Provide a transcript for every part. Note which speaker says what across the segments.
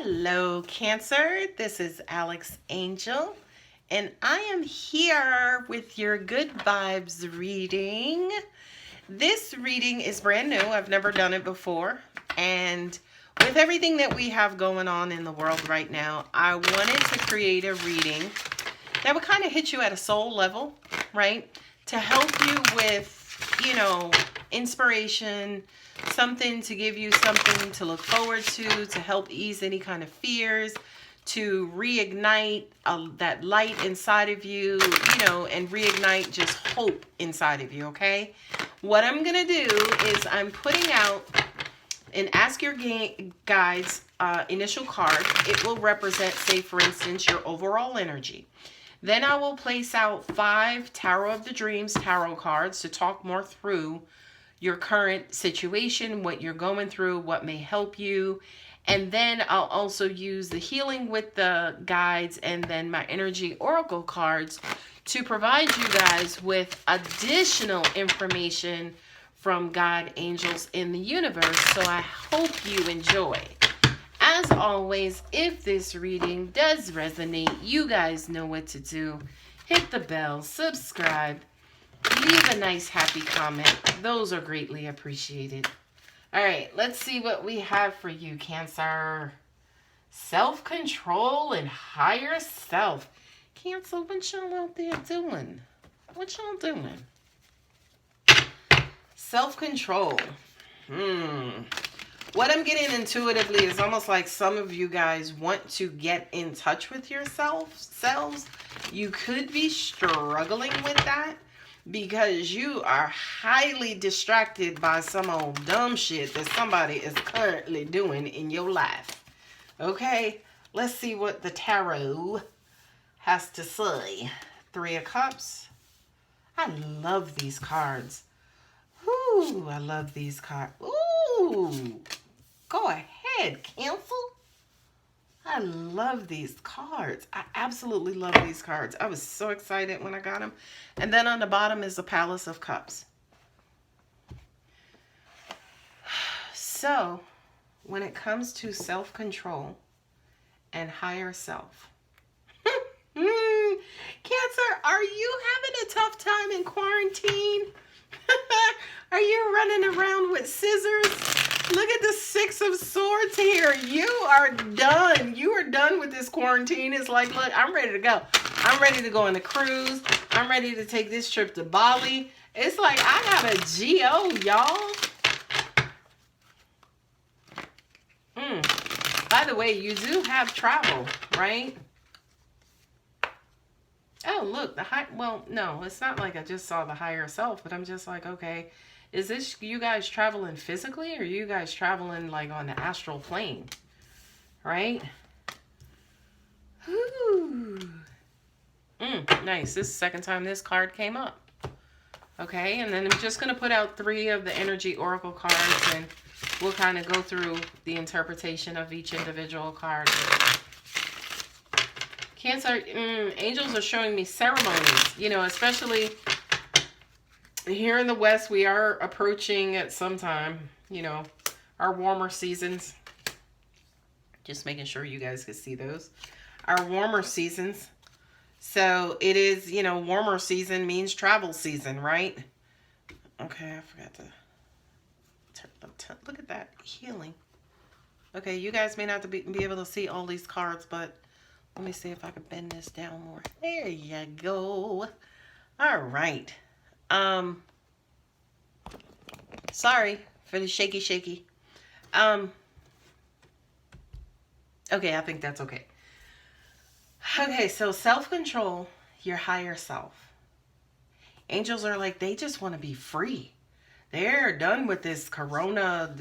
Speaker 1: Hello, Cancer. This is Alex Angel, and I am here with your Good Vibes reading. This reading is brand new. I've never done it before, and with everything that we have going on in the world right now, I wanted to create a reading that would kind of hit you at a soul level, right? To help you with, inspiration, something to give you something to look forward to help ease any kind of fears, to reignite that light inside of you, and reignite just hope inside of you, okay? What I'm going to do is I'm putting out an Ask Your Guides initial card. It will represent, say, for instance, your overall energy. Then I will place out 5 Tarot of the Dreams tarot cards to talk more through your current situation, what you're going through, what may help you. And then I'll also use the Healing with the Guides and then my Energy Oracle cards to provide you guys with additional information from God, angels, in the universe. So I hope you enjoy. As always, if this reading does resonate, you guys know what to do. Hit the bell, subscribe, leave a nice happy comment. Those are greatly appreciated. All right, let's see what we have for you, Cancer. Self-control and higher self. Cancer, what y'all out there doing? What y'all doing? Self-control. What I'm getting intuitively is almost like some of you guys want to get in touch with yourselves. You could be struggling with that because you are highly distracted by some old dumb shit that somebody is currently doing in your life. Okay, let's see what the tarot has to say. 3 of Cups. I love these cards. Ooh, I love these cards. Ooh. Go ahead, Cancel. I love these cards. I absolutely love these cards. I was so excited when I got them. And then on the bottom is the Palace of Cups. So, when it comes to self-control and higher self. Cancer, are you having a tough time in quarantine? Are you running around with scissors? Look at the 6 of Swords here. You are done. You are done with this quarantine. It's like, look, I'm ready to go. I'm ready to go on a cruise. I'm ready to take this trip to Bali. It's like I got a GO, y'all. By the way, you do have travel, right? Oh, look, no, it's not like I just saw the higher self, but I'm just like, okay, is this you guys traveling physically or are you guys traveling like on the astral plane? Right? Ooh. Nice. This is the second time this card came up. Okay, and then I'm just going to put out 3 of the Energy Oracle cards and we'll kind of go through the interpretation of each individual card. Cancer, angels are showing me ceremonies, especially here in the West, we are approaching at some time, our warmer seasons. Just making sure you guys can see those. Our warmer seasons. So it is, warmer season means travel season, right? Okay, I forgot to look at that. Healing. Okay, you guys may not be able to see all these cards, but let me see if I can bend this down more. There you go. All right. Sorry for the shaky. Okay, I think that's okay. Okay, so self-control, your higher self. Angels are like, they just want to be free. They're done with this corona,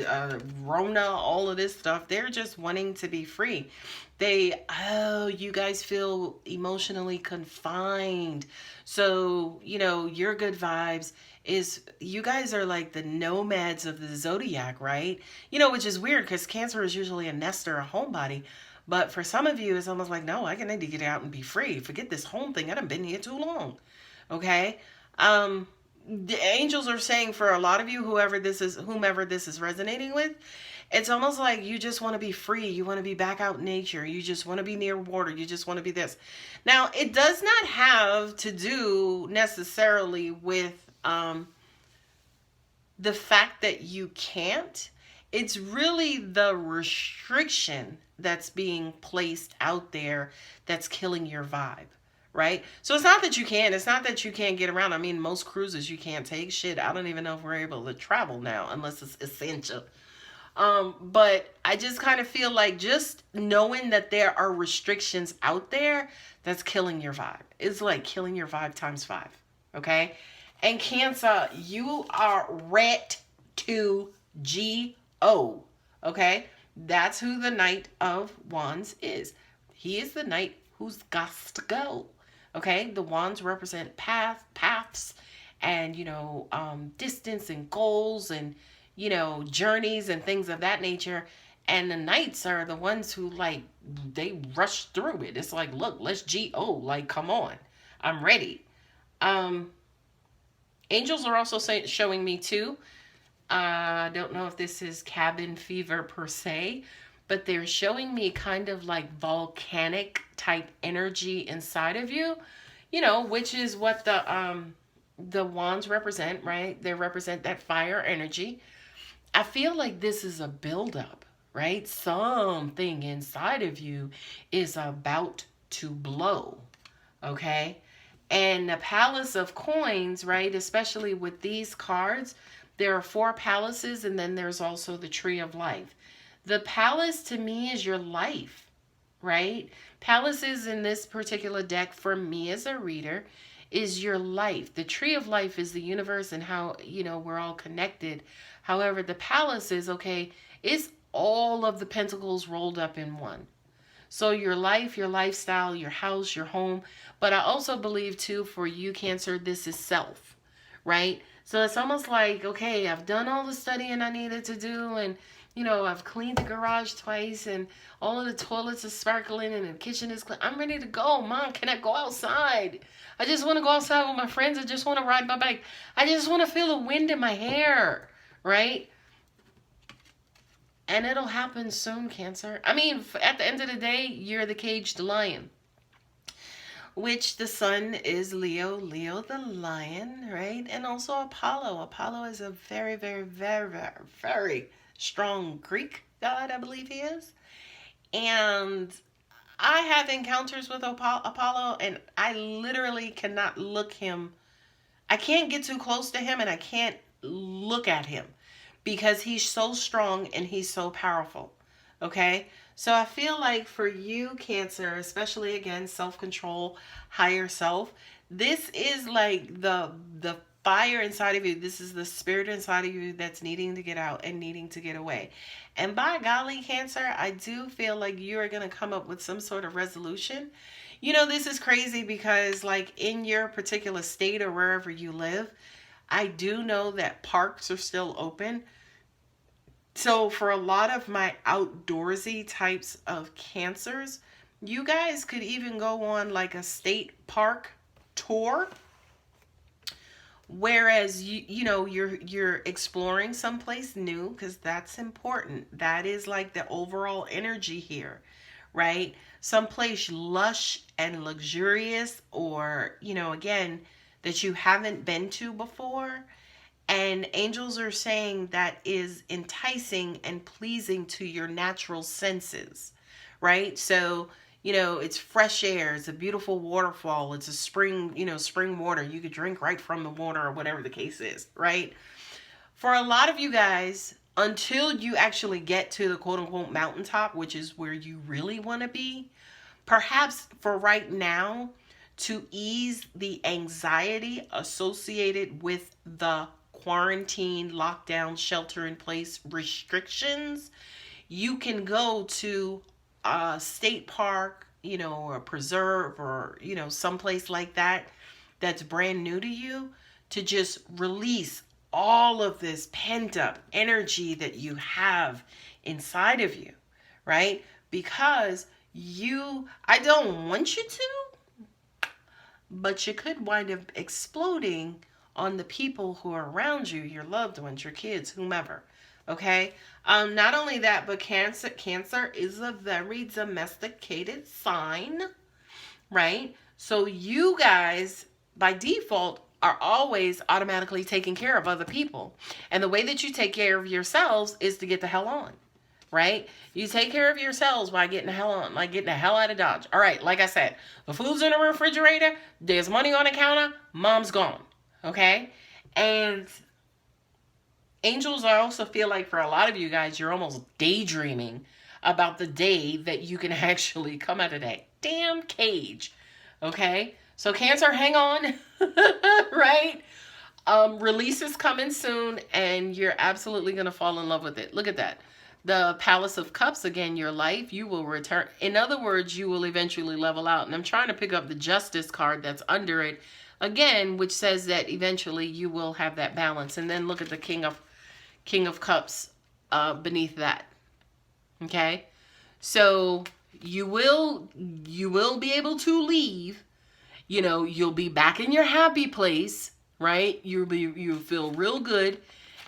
Speaker 1: Rona, all of this stuff. They're just wanting to be free. You guys feel emotionally confined. So, your good vibes is you guys are like the nomads of the zodiac, right? Which is weird because Cancer is usually a nester, a homebody. But for some of you, it's almost like, no, I need to get out and be free. Forget this home thing. I done been here too long. Okay? The angels are saying for a lot of you, whomever this is resonating with, It's almost like you just want to be free. You want to be back out in nature. You just want to be near water. You just want to be this. Now, it does not have to do necessarily with the fact that you can't. It's really the restriction that's being placed out there that's killing your vibe, right? So it's not that you can't. It's not that you can't get around. I mean, most cruises you can't take. Shit, I don't even know if we're able to travel now unless it's essential. But I just kind of feel like just knowing that there are restrictions out there, that's killing your vibe. It's like killing your vibe times 5. Okay? And Cancer, you are ret to G-O. Okay? That's who the Knight of Wands is. He is the knight who's got to go. Okay? The wands represent paths, and, distance and goals and, journeys and things of that nature. And the knights are the ones who, like, they rush through it. It's like, look, let's G-O. Like, come on. I'm ready. Angels are also showing me too. I don't know if this is cabin fever per se, but they're showing me kind of like volcanic type energy inside of you, which is what the wands represent, right? They represent that fire energy. I feel like this is a buildup, right? Something inside of you is about to blow, okay? And the Palace of Coins, right? Especially with these cards, there are 4 palaces, and then there's also the Tree of Life. The palace to me is your life, right? Palaces in this particular deck for me as a reader is your life. The Tree of Life is the universe and how, we're all connected. However, the palace is, okay, it's all of the pentacles rolled up in one. So your life, your lifestyle, your house, your home. But I also believe too, for you, Cancer, this is self, right? So it's almost like, okay, I've done all the studying I needed to do, and, I've cleaned the garage twice, and all of the toilets are sparkling, and the kitchen is clean. I'm ready to go. Mom, can I go outside? I just want to go outside with my friends. I just want to ride my bike. I just want to feel the wind in my hair, right? And it'll happen soon, Cancer. I mean, at the end of the day, you're the caged lion. Which the sun is Leo, Leo the lion, right? And also Apollo. Apollo is a very, very, very, very, very strong Greek god, I believe he is. And I have encounters with Apollo, and I literally cannot look him. I can't get too close to him, and I can't look at him because he's so strong and he's so powerful. Okay? So I feel like for you, Cancer, especially again, self-control, higher self, this is like the fire inside of you. This is the spirit inside of you that's needing to get out and needing to get away. And by golly, Cancer, I do feel like you're going to come up with some sort of resolution. This is crazy because like in your particular state or wherever you live, I do know that parks are still open. So for a lot of my outdoorsy types of Cancers, you guys could even go on like a state park tour, whereas you're exploring someplace new, because that's important. That is like the overall energy here, right? Someplace lush and luxurious, or again, that you haven't been to before. And angels are saying that is enticing and pleasing to your natural senses, right? So, it's fresh air, it's a beautiful waterfall, it's a spring, spring water. You could drink right from the water or whatever the case is, right? For a lot of you guys, until you actually get to the quote unquote mountaintop, which is where you really want to be, perhaps for right now, to ease the anxiety associated with the quarantine, lockdown, shelter in place restrictions, you can go to a state park, or a preserve, or, someplace like that that's brand new to you, to just release all of this pent up energy that you have inside of you, right? Because I don't want you to, but you could wind up exploding on the people who are around you, your loved ones, your kids, whomever. Okay. Not only that, but Cancer is a very domesticated sign, right? So you guys, by default, are always automatically taking care of other people. And the way that you take care of yourselves is to get the hell on, right? You take care of yourselves by getting the hell on, like getting the hell out of Dodge. All right, like I said, the food's in the refrigerator, there's money on the counter, mom's gone, okay? And angels, I also feel like for a lot of you guys, you're almost daydreaming about the day that you can actually come out of that damn cage. Okay? So Cancer, hang on. Right? Release is coming soon and you're absolutely going to fall in love with it. Look at that. The Palace of Cups, again, your life, you will return. In other words, you will eventually level out. And I'm trying to pick up the Justice card that's under it, again, which says that eventually you will have that balance. And then look at the King of Cups beneath that. Okay? So you will be able to leave. You know, you'll be back in your happy place, right? You feel real good.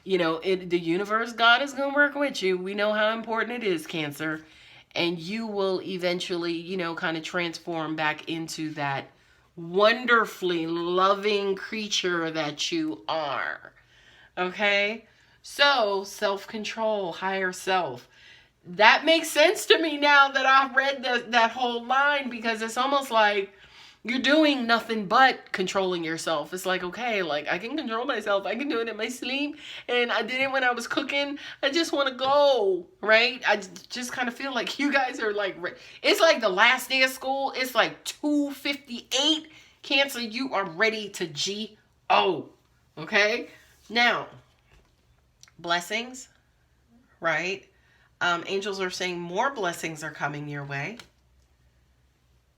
Speaker 1: You know, the universe, God is going to work with you. We know how important it is, Cancer. And you will eventually, you know, kind of transform back into that wonderfully loving creature that you are. Okay? So, self-control, higher self. That makes sense to me now that I've read that whole line, because it's almost like you're doing nothing but controlling yourself. It's like, okay, like I can control myself. I can do it in my sleep. And I did it when I was cooking. I just want to go, right? I just kind of feel like you guys are like, it's like the last day of school. It's like 2:58. Cancer, you are ready to G-O. Okay? Now, blessings, right? Angels are saying more blessings are coming your way.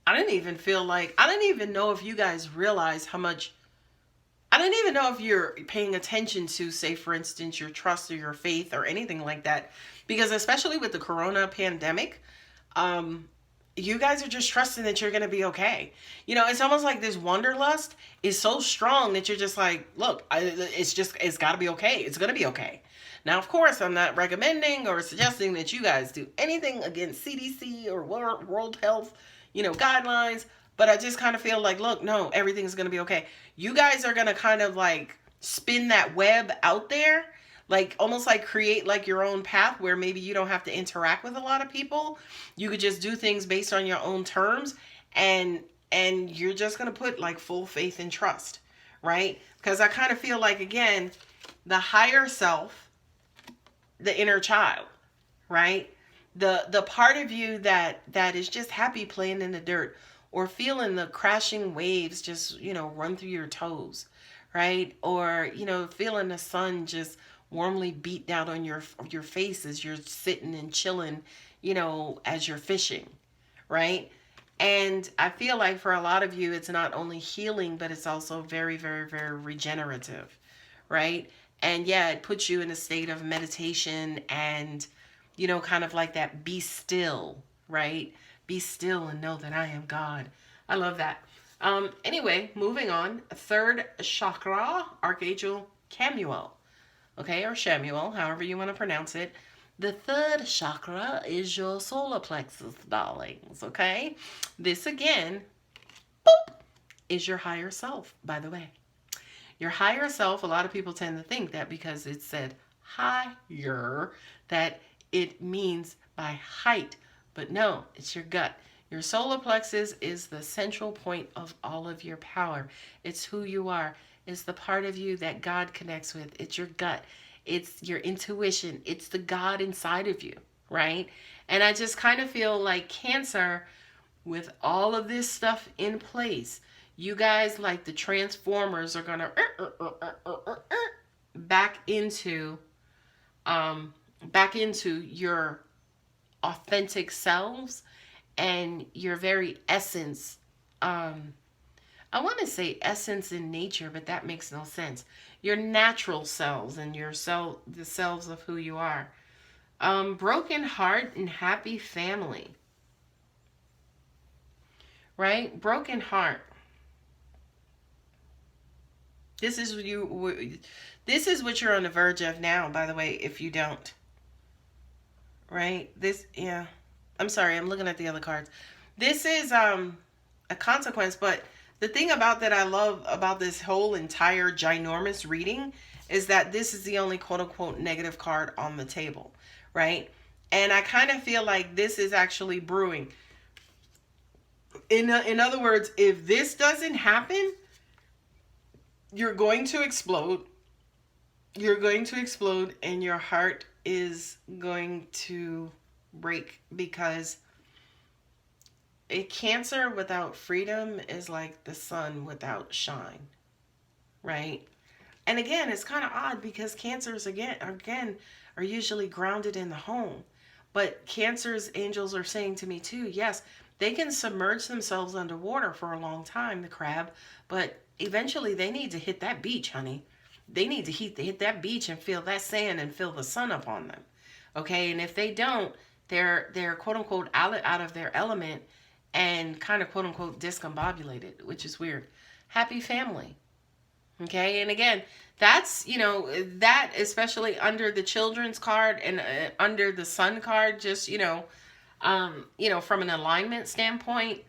Speaker 1: I didn't even know if you guys realize how much, I didn't even know if you're paying attention to, say, for instance, your trust or your faith or anything like that. Because especially with the corona pandemic, you guys are just trusting that you're going to be okay. You know, it's almost like this wanderlust is so strong that you're just like, look, it's got to be okay. It's going to be okay. Now, of course, I'm not recommending or suggesting that you guys do anything against CDC or World Health, you know, guidelines. But I just kind of feel like, look, no, everything's going to be okay. You guys are going to kind of like spin that web out there, like almost like create like your own path where maybe you don't have to interact with a lot of people. You could just do things based on your own terms, and you're just going to put like full faith and trust, right? Because I kind of feel like, again, the higher self, the inner child, right? The part of you that is just happy playing in the dirt or feeling the crashing waves just, you know, run through your toes, right? Or, you know, feeling the sun just warmly beat down on your face as you're sitting and chilling, you know, as you're fishing, right? And I feel like for a lot of you, it's not only healing, but it's also very, very, very regenerative, right? And yeah, it puts you in a state of meditation and, you know, kind of like that be still, right? Be still and know that I am God. I love that. Anyway, moving on. Third chakra, Archangel Chamuel. Okay, or Shamuel, however you want to pronounce it. The third chakra is your solar plexus, darlings, okay? This again, boop, is your higher self, by the way. Your higher self, a lot of people tend to think that because it said higher, that it means by height. But no, it's your gut. Your solar plexus is the central point of all of your power. It's who you are. It's the part of you that God connects with. It's your gut. It's your intuition. It's the God inside of you, right? And I just kind of feel like Cancer, with all of this stuff in place, you guys, like the Transformers, are going to back into your authentic selves and your very essence. I want to say essence in nature, but that makes no sense. Your natural selves and the selves of who you are. Broken heart and happy family. Right? Broken heart. This is you. This is what you're on the verge of now, by the way, if you don't. Right? This, yeah. I'm sorry, I'm looking at the other cards. This is a consequence, but the thing about that I love about this whole entire ginormous reading is that this is the only quote unquote negative card on the table, right? And I kind of feel like this is actually brewing. In other words, if this doesn't happen, you're going to explode. You're going to explode, and your heart is going to break, because a Cancer without freedom is like the sun without shine, right? And again, it's kind of odd because Cancers again are usually grounded in the home. But Cancer's angels are saying to me too, yes, they can submerge themselves underwater for a long time, the crab, but eventually they need to hit that beach, honey. They need to hit that beach and feel that sand and feel the sun upon them. Okay, and if they don't, they're quote unquote out of their element and kind of quote unquote discombobulated, which is weird. Happy family. Okay, and again, that's, that especially under the children's card and under the sun card, just, from an alignment standpoint,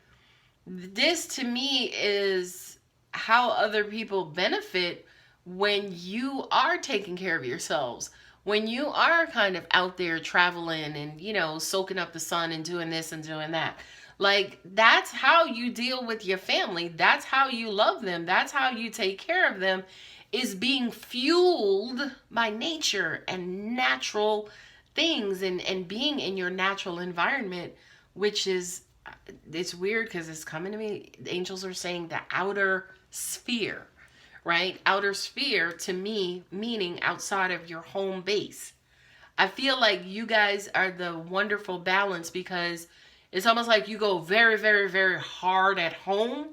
Speaker 1: this to me is how other people benefit when you are taking care of yourselves. When you are kind of out there traveling and, soaking up the sun and doing this and doing that. Like, that's how you deal with your family. That's how you love them. That's how you take care of them, is being fueled by nature and natural things and being in your natural environment, which is, it's weird because it's coming to me. The angels are saying the outer sphere, right? Outer sphere to me, meaning outside of your home base. I feel like you guys are the wonderful balance, because it's almost like you go very, very, very hard at home.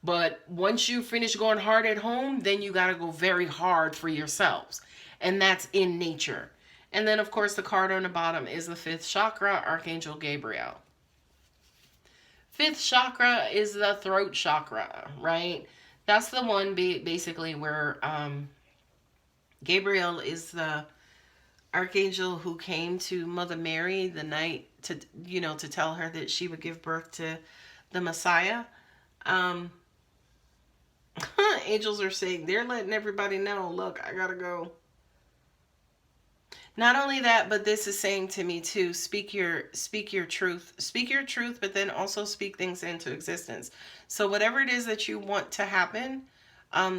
Speaker 1: But once you finish going hard at home, then you got to go very hard for yourselves. And that's in nature. And then, of course, the card on the bottom is the fifth chakra, Archangel Gabriel. Fifth chakra is the throat chakra, right? That's the one basically where Gabriel is the archangel who came to Mother Mary the night to tell her that she would give birth to the Messiah. Angels are saying, they're letting everybody know, look, I gotta go. Not only that, but this is saying to me too, speak your truth. Speak your truth, but then also speak things into existence. So whatever it is that you want to happen,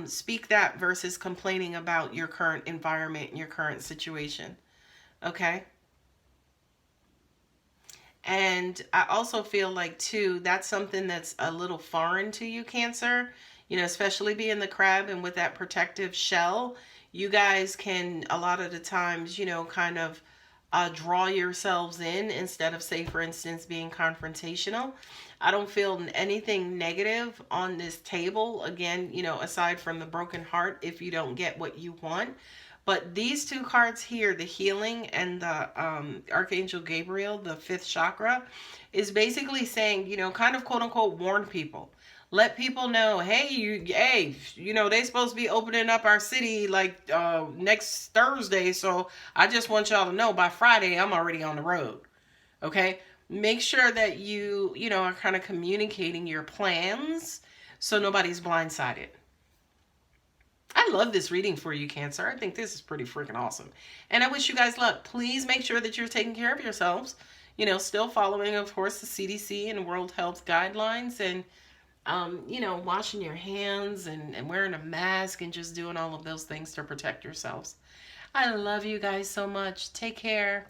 Speaker 1: speak that versus complaining about your current environment and your current situation. Okay? And I also feel like too, that's something that's a little foreign to you, Cancer. Especially being the crab and with that protective shell, you guys can, a lot of the times, kind of draw yourselves in instead of, say, for instance, being confrontational. I don't feel anything negative on this table. Again, aside from the broken heart if you don't get what you want. But these two cards here, the healing and the Archangel Gabriel, the fifth chakra, is basically saying, kind of quote unquote warn people. Let people know, hey, they supposed to be opening up our city like next Thursday. So I just want y'all to know by Friday, I'm already on the road. Okay. Make sure that you are kind of communicating your plans so nobody's blindsided. I love this reading for you, Cancer. I think this is pretty freaking awesome. And I wish you guys luck. Please make sure that you're taking care of yourselves. Still following, of course, the CDC and World Health Guidelines, and washing your hands and wearing a mask and just doing all of those things to protect yourselves. I love you guys so much. Take care.